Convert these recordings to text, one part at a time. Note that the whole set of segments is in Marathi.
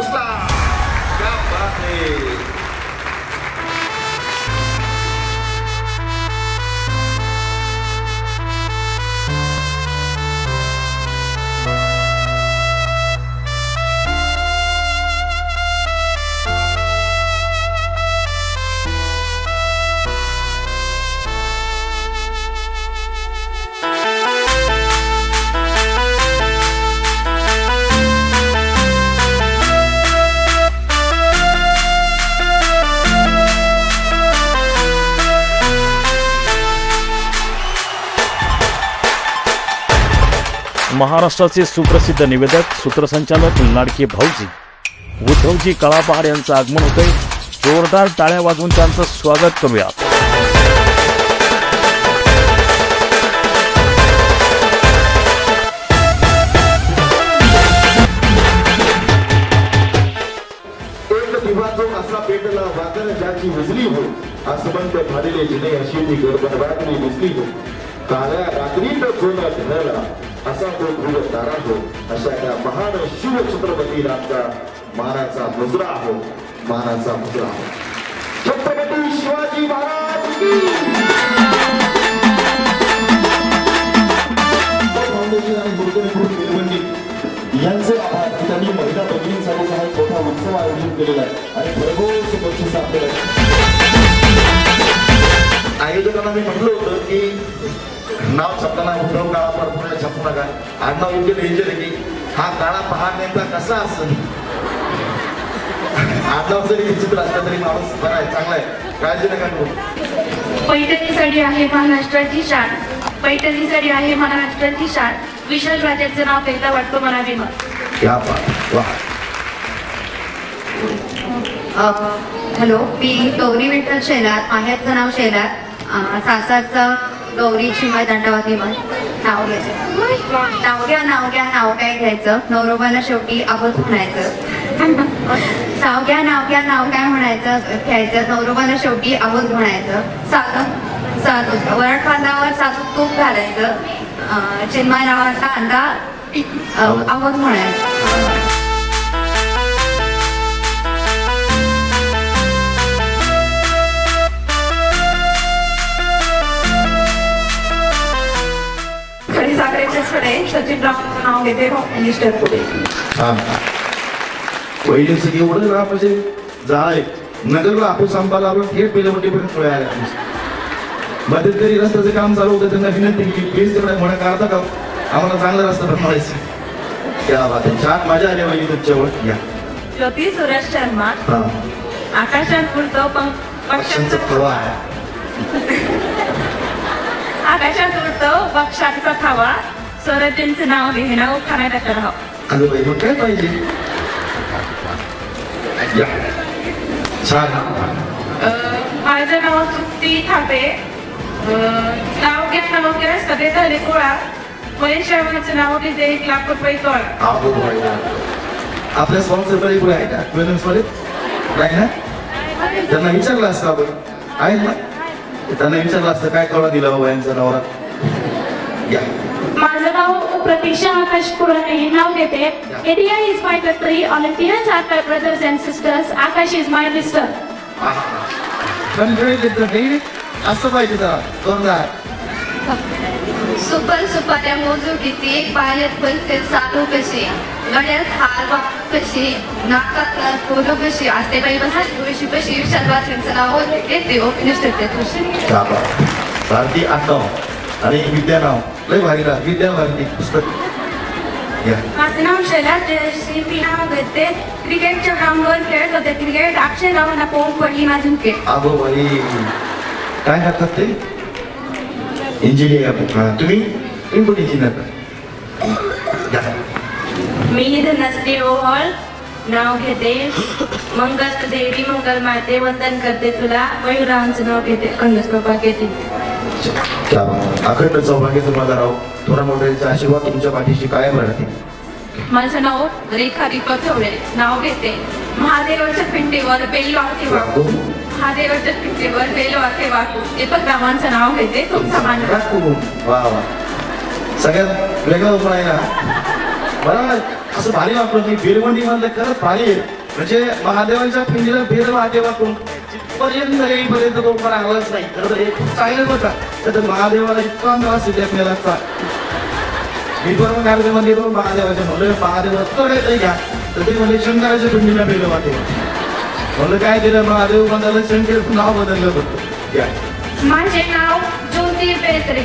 उचला. क्या बात आहे. महाराष्ट्राचे सुप्रसिद्ध निवेदक सूत्रसंचालक लाडके भाऊजी उद्धवजी कळापहाड यांचं आगमन होतंय. जोरदार टाळ्या वाजवून त्यांचं स्वागत करूया. एक दिवाजो असा पेटला वादन ज्याची विजली हो आसमंत भालेले जिने अशी ती गडबड रात्री दिसली हो. काळ्या रात्रीत झोना धरला असा तो ध्रुव तारा हो. अशा या महान शिव छत्रपती राजा मानाचा मुजरा हो. मानाचा मुजरा हो. छत्रपती शिवाजी महाराज की फाउंडेशन आणि गुरुदेव निर्बंधी यांचे आभार. त्यांनी महिला भगिनींसाठी हा मोठा उत्सव आयोजित केलेला आहे आणि भरघोस बक्षीस आपल्याला. आयोजकांना मी म्हटलं होतं की नाव छापताना उद्धव काळापहाड पुढे छापू नका. आडनाव योग्य लिहायचे की हा काळापहाड नेमका कसा असेल. आडनाव जरी विचित्र असला तरी माणूस बरा आहे, चांगला आहे, काळजी नका करू. पैठणी साडी आहे महाराष्ट्राची शान. पैठणी साडी आहे महाराष्ट्राची शान. विशाल राजाचं नाव पहिला वाटतो मला विमान. क्या बात. वाह. हॅलो, मी गौरी विठ्ठल शेलार. माहेरचं नाव शेलार. सासरचं गौरी शिवाय दंडवती मन. नाव घ्यायचं. नाव काय घ्यायचं. नवरोबाला शेवटी आबोध म्हणायचं. नाव काय म्हणायचं घ्यायचं. नवरोबाला शेवटी आबोध म्हणायचं. वरड खांदावर साजूक तूप घालायचं. चिन्मय नावाचा कांदा आबोध म्हणायचं. सचिन रावांचं नाव घेते. मिनिस्टर पुढे पहिले सगळी एवढं राहा म्हणजे जाय नगरला आपण संपाला आपण थेट पेलवटीपर्यंत मिळाला. मध्यंतरी रस्त्याचं काम चालू होतं. त्यांना विनंती केली प्लीज तेवढा म्हणा काढता का आम्हाला चांगला रस्ता बनवायचा. त्या बात आहे. छान मजा आली पाहिजे तुमच्यावर. या ज्योती सुरेश शर्मा. आकाशात उडतो पक्ष्यांचा थवा आहे. आकाशात उडतो पक्ष्यांचा थवा. स्वराज्यांचं नाव लिहिणं खाण्यात राहावं. अगं बाई मग काय पाहिजे. छान. माझं नाव तृप्ती थापे. नाव घ्या सगळे झाले गोळा. महेश रावांचं नाव घेते 1 लाख रुपये तोळा. आपल्या स्पॉन्सर पुढे आहे का नाही ना. त्यांना विचारलं असतं आपण आहेत ना. त्यांना विचारलं असतं काय कळवा दिला बाबा यांचा नवरा. या माझं नाव प्रतीक्षा आकाश पुराणे. हे नाव घेते. India is my country. Olympians are my brothers and sisters. Akash is my mister. असं पाहिजे जोरदार. सुपर त्या मोजू किती. पायात बोलते चालू कशी. गळ्यात हार कशी. नाकात फुलं कशी. असते बाई बसा तुळशी कशी. विशालवासींचं नाव घेते. मिनिस्टर भारती आडनाव आणि विद्या नाव लय भारी ना. विद्या भारती पुस्तक. माझं नाव शैला जयश्री. मी नाव घेते. क्रिकेटच्या ग्राउंडवर खेळत होते क्रिकेट. अक्षय रावांना पोहून पडली माझी विकेट. अगो बाई काय करतात ते. इंजिनियर. तुम्ही इनपुट इंजिनियर. मी धनश्री ओहळ. नाव घेते. मंगल देवी मंगल माते वंदन करते तुला. मयूरांचं नाव घेते. कंदस बाबा घेते. अखंड सौभाग्याचं मला राव. थोडा मोठ्याचा आशीर्वाद तुमच्या पाठीशी कायम राहते. माझं नाव रेखा दीपक ठेवले. नाव घेते. महादेवाच्या पिंडीवर बेल वाटे वाकू. महादेवाच्या पिंडीवर बेल वाटे वाकू. दीपक रावांचं नाव घेते. तुमचा मान राखू. वा वा. सगळ्यात वेगळं पण आहे ना. बरोबर. असं भारी वापरत नाही. बेलवंडी म्हणलं खरंच भारी आहे. म्हणजे महादेवाच्या पिंडीला बेल महादेवाकडून पर्यंत येईपर्यंत तो पण आलाच नाही. खरं तर खूप चांगलं बघा. तर महादेवाला इतका नावास येते आपल्याला. मी बरोबर कार्यक्रमामध्ये महादेवाच्या म्हणलं महादेवा चढायचं घ्या तर ते म्हणजे शंकराच्या पिंडीला बेल महादेव म्हणलं काय दिलं महादेव बंधाला शंकर नाव बदललं होतं. या माझे नाव ज्योती बेत्रे.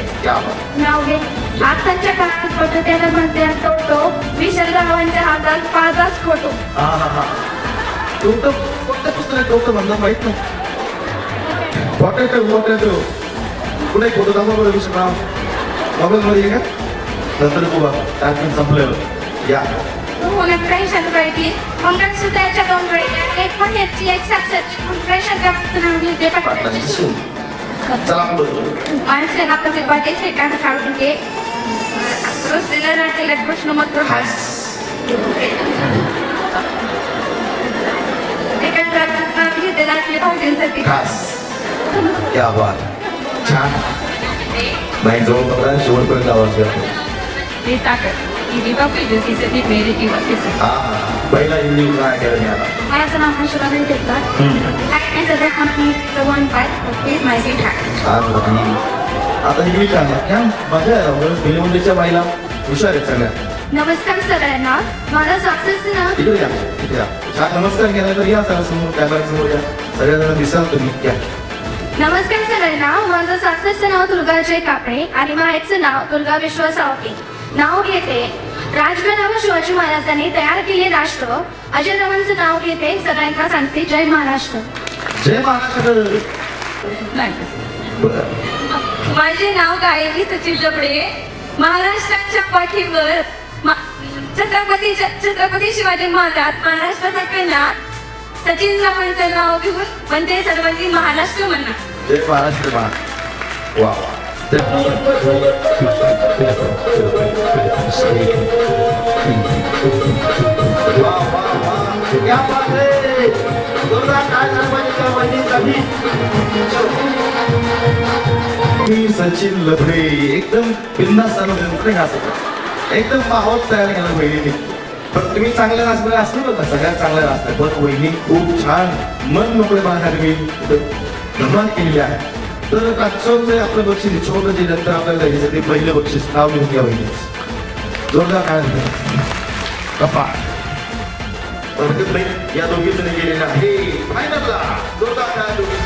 नाव घे. आताच्या काळात फोटो त्याला म्हणते टोटो. विशाल रावांच्या हातात पाचाच फोटो. हा हा हा टोटो कोणत्या पुस्तकात टोटो म्हणलं माहित नाही. पोटॅटो कुठे फोटो दाखवा बरं विशाल राव मोबाईलमध्ये का नंतर गोवा टाकून संपलेलं. या प्रेषण करते मंगळसूत्राच्या 2 गळ्या एक महेरची एक साक्षरची प्रेषण करायचं नाव घेते. चला पुढे. माणसे हाताचे बाटे ठिकाण काढून घे. रस्त्याला राहतेला प्रश्न मत क्या बात छान. नाही जवळ शेवटपर्यंत आवाज येतो. पहिला हिंदी काय केलं मी आता. माझं नाव हर्षदा भेटेकर. आता इंग्लिश आहे क्या मजा आहे. बेलवंडीच्या बाईला हुशार आहेत सगळ्या. नमस्कार सगळ्यांना. माझं साक्षरचं नाव इकडे या इकडे या. छान नमस्कार केला तर या सगळ्या समोर कॅमेरा समोर या. सगळ्या दिसाल तुम्ही या. नमस्कार सगळ्यांना. माझं साक्षरचं नाव दुर्गा जय कापडे आणि माहेरचं नाव दुर्गा विश्व सावके. नाव घेते राजगडावर शिवाजी महाराजांनी तयार केले राष्ट्र. अजय रावांचं नाव घेते. सगळ्यांना सांगते जय महाराष्ट्र. जय महाराष्ट्र. माझे नाव गायत्री सचिन जबडे. महाराष्ट्राच्या पाठीवर छत्रपती शिवाजी महाराज महाराष्ट्राचा पेना सचिन रावांचं नाव घेऊन म्हणते सर्वांनी महाराष्ट्र म्हणा. जय महाराष्ट्र. वा क्या बात है. मी सचिन लभडे एकदम बिंदास एकदम माहोल तयार केला बहिणीने. पण तुम्ही चांगल्या नाचणारे असलं बघा सगळ्यात चांगल्या नाचतात. पण वहिनी खूप छान मन मोकळे पाहणारे मी धन्यवाद केलेले आहे. तर राजसोबत आपलं बक्षीस छोटं जे नंतर आपल्याला द्यायचं ते पहिलं बक्षीस नाव घेऊन घ्या वहिनी. जोरदार काय कपा या दोघी जणी गेलेला आहे फायनलला. जोरदार काय दोघी.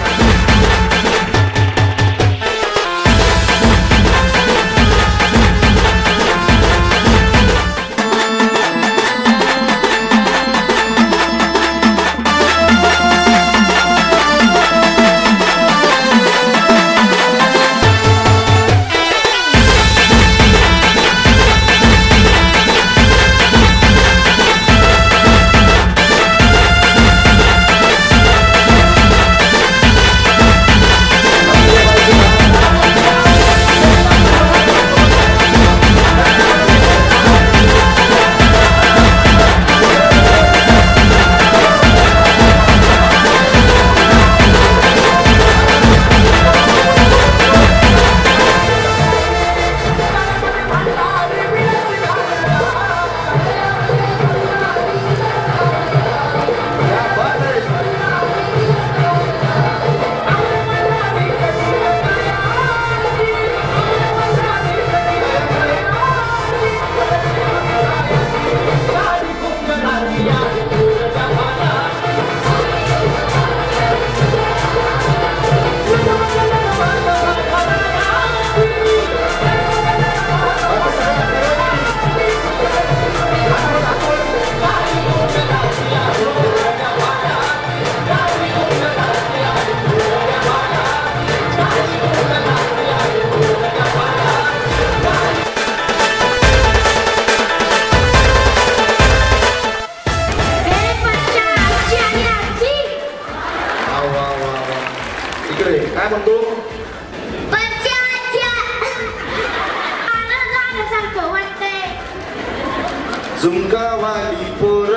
झुमकावाली पोर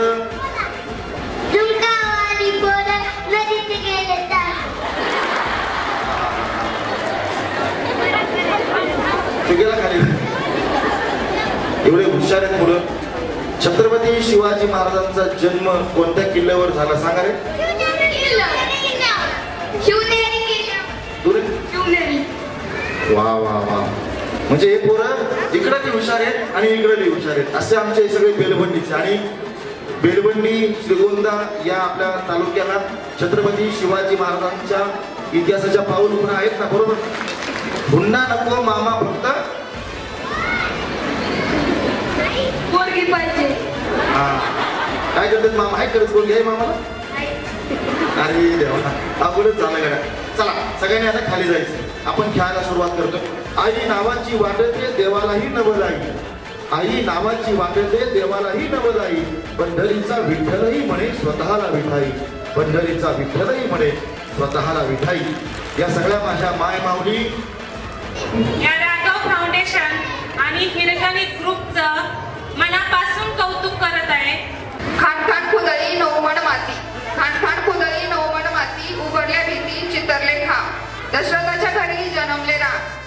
नदीत गेले गेला खाली. एवढे हुशार आहेत मुलं. छत्रपती शिवाजी महाराजांचा जन्म कोणत्या किल्ल्यावर झाला सांगा रे? वा वा वा, म्हणजे हे पोरं इकडे हुशार आहेत आणि इकडे हुशार आहेत असे आमचे सगळे बेलबंडीचे. आणि बेलबंडी श्रीगोंदा या आपल्या तालुक्याला छत्रपती शिवाजी महाराजांच्या इतिहासाच्या पाऊल पुन्हा आहेत ना, बरोबर? पुन्हा नको मामा, फक्त पोरगी पाहिजे. हा, काय करतात मामा? आहे खरंच पोरगी आहे मामाला? अरे देवा, अगोदरच झालं गड्या. चला सगळ्यांनी आता खाली जायचं, आपण खेळायला सुरुवात करतो. आई नावाची वाटते देवालाही नवलाई, आई नावाची वाटते देवालाही नवलाई, पंढरीचा विठ्ठलही म्हणे स्वतःला विठाई, पंढरीचा विठ्ठलही म्हणे स्वतःला विठाई. या सगळ्या माझ्या माय माऊली या राघव फाउंडेशन आणि हिरकणी ग्रुपचं मनापासून कौतुक करत आहे. खानखान खुदळी नवमण माती, खानखान खुदळी नवमण माती, उघडल्या भीती चितरले खाव. दशरथाच्या घरी जन्मले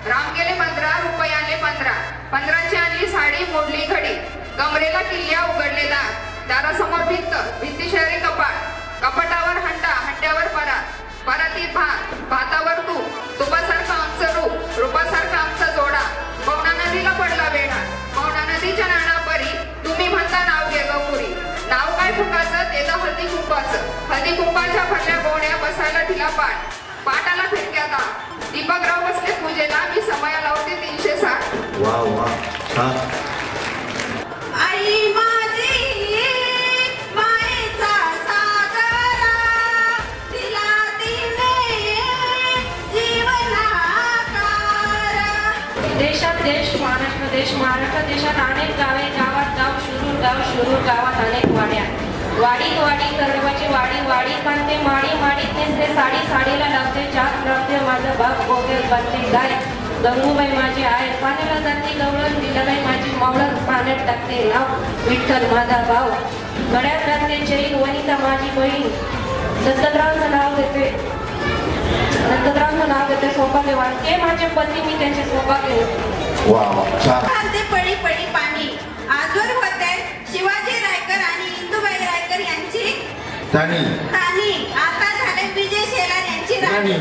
राम गेले 15 रुपयाले 15, 15ची आणली साडी मोडली घडी, कमरेला किल्ल्या उघडले दारासमोर भिंत, भिंती शेजारी कपाट, कपाटावर हंडा, हंड्यावर परात, परातीत भातावर तुपासारखं आमचं रूप, रूपासारखं आमचा जोडा, पवना नदीला पडला वेढा, पवना नदीच्या नाणापरी तुम्ही म्हणता नाव घे गपुरी. नाव काय फुकाचं ते तर हळदी कुंपाचं, हळदी कुंपाच्या भरल्या गोण्या, बसायला तिला पाठ, पाटाला फिरक्यात दीपकराव बसले पूजेला, मी समया लावते 360. वा वा, छान. आई माझी मायेचा सागरा, तिला दिले जीवनाकार. देशात देश, महाराष्ट्र देश, महाराष्ट्र देशात अनेक गावे, गावात गाव, शुरूर गावात अनेक वाड्या, वाडीत वाडी कर्डवाची वाडी, वाडी बांधते माडी, माडीत नेसते साडी, साडीला लावते चाक, लावते माझा बाप, गोगेल बांधते गाय, गंगूबाई माझी आहे, पाण्याला जाते गवळण, दिलाबाई माझी मावळण, पाण्यात टाकते नाव, विठ्ठल माझा भाव, गळ्यात घालते चैन, वनिता माझी बहीण, दत्तरावांचं नाव घेते, दत्तरावांचं नाव घेते, सोपाके वाटते माझे पती, मी त्यांचे सोपाके होते. वा वा, छान. पडी पडी पाणी आजवर होते शिवाजी रायकर आणि इंदुबाई रायकर यांची राणी, आता झाले विजय शेलार यांची राणी.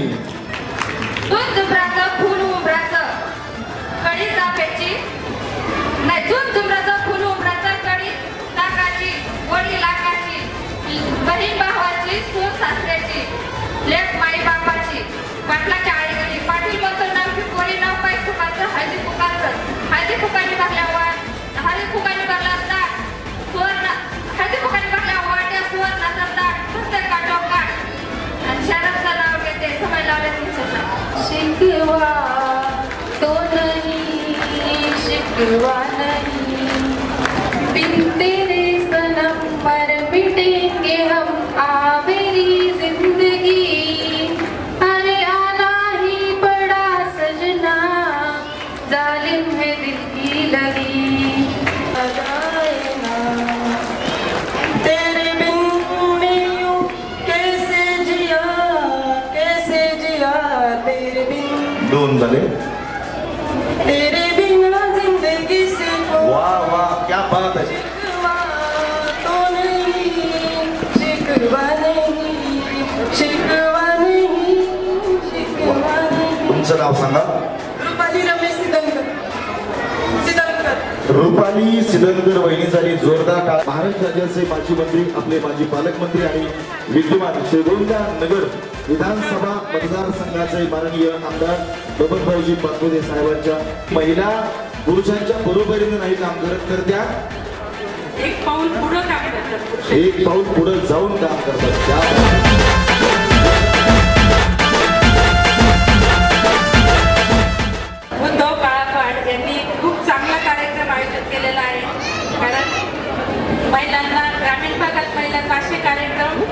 दूध जुमराचं फुल उमराचं, कडी चाफ्याची नाही, दूध जुमराचं फुल उमराचं, कडी ताकाची, वडी लाकाची, बहीण भावाची, सून सासऱ्याची, लेक माई बापाची, पाटलाच्या आळीगडी, पाटील म्हणतो नाव की पोरी नाव काय फुकाचं, हळदी फुकाचं, हळदी फुकानी टाकल्यावर, हळदी फुकानी टाकला ताट, सुवर्ण हळदी फुकानी टाकल्या वाट्या, सुवर्णाचा ताट, प्रत्येक काटो काट, आणि शहराचं नाव घेते, समय लावले 360. शिकवा तो नहीं, शिकवा नहीं, बिन तेरे सनम पर मिटेंगे हम, आ मेरी जिंदगी, अरे आना ही बड़ा सजना, जालिम है दिल की लगी, तेरे बिन मैं यूं कैसे जिया तेरे बिन, दोन झाले. तेरे बिना जिंदगी से वा वा, क्या बात आहे. शिकवा तो नहीं, शिकवा नहीं, शिकवा नहीं, शिकवा नहीं. तुमचं नाव सांगा. रुपाली रमेश सिद्धंकर. रुपाली सिद्धंकर वहिनीसाठी जोरदार टाळ्या. महाराष्ट्र राज्याचे माजी मंत्री, आपले माजी पालकमंत्री आणि विद्यमान श्रीगोंदा नगर विधानसभा मतदारसंघाचे माननीय आमदार बबनभाऊजी पाचपुते साहेबांच्या महिला पुरुषांच्या बरोबरीने नाही काम करत, तर त्या एक पाऊल पुढे काम करतात, एक पाऊल पुढे जाऊन काम करतात. उद्धव काळापाड यांनी खूप चांगला कार्यक्रम आयोजित केलेला आहे. कारण महिलांना ग्रामीण भागात महिलांना असे कार्यक्रम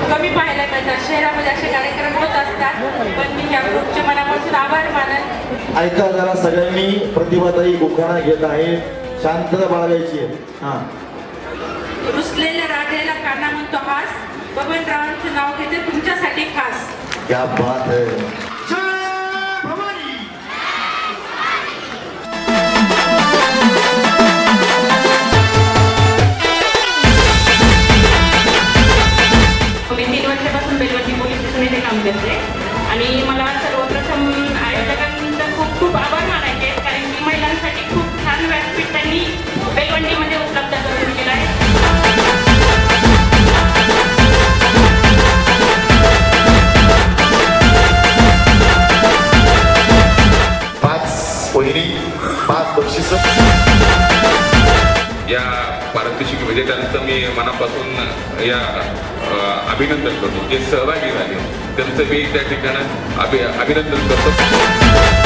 कमी पाहायला मिळतात, शहरामध्ये असे कार्यक्रम होत असतात. पण मी या ग्रुपचे मनापासून आभार मानत. ऐका जरा, सगळ्यांनी प्रतिभाताई उखाणा घेत आहे, शांतता बाळगायची आहे. हा, रुसलेल्या राधेला काना म्हणतो हास, बबनरावांचं नाव घेते तुमच्यासाठी खास. क्या बात है. माहिती करते आणि मला सर्वप्रथम आयोजकांचा खूप खूप आभार मानायचे आहेत, कारण की महिलांसाठी खूप छान व्यासपीठ त्यांनी बेलवंडीमध्ये उपलब्ध करून दिलं आहे. पाच बक्षीस. या पारितोषिक विजेत्यांचं मी मनापासून या अभिनंदन करतो. जे सहभागी झाले त्यांचं मी त्या ठिकाणी अभिनंदन करतो.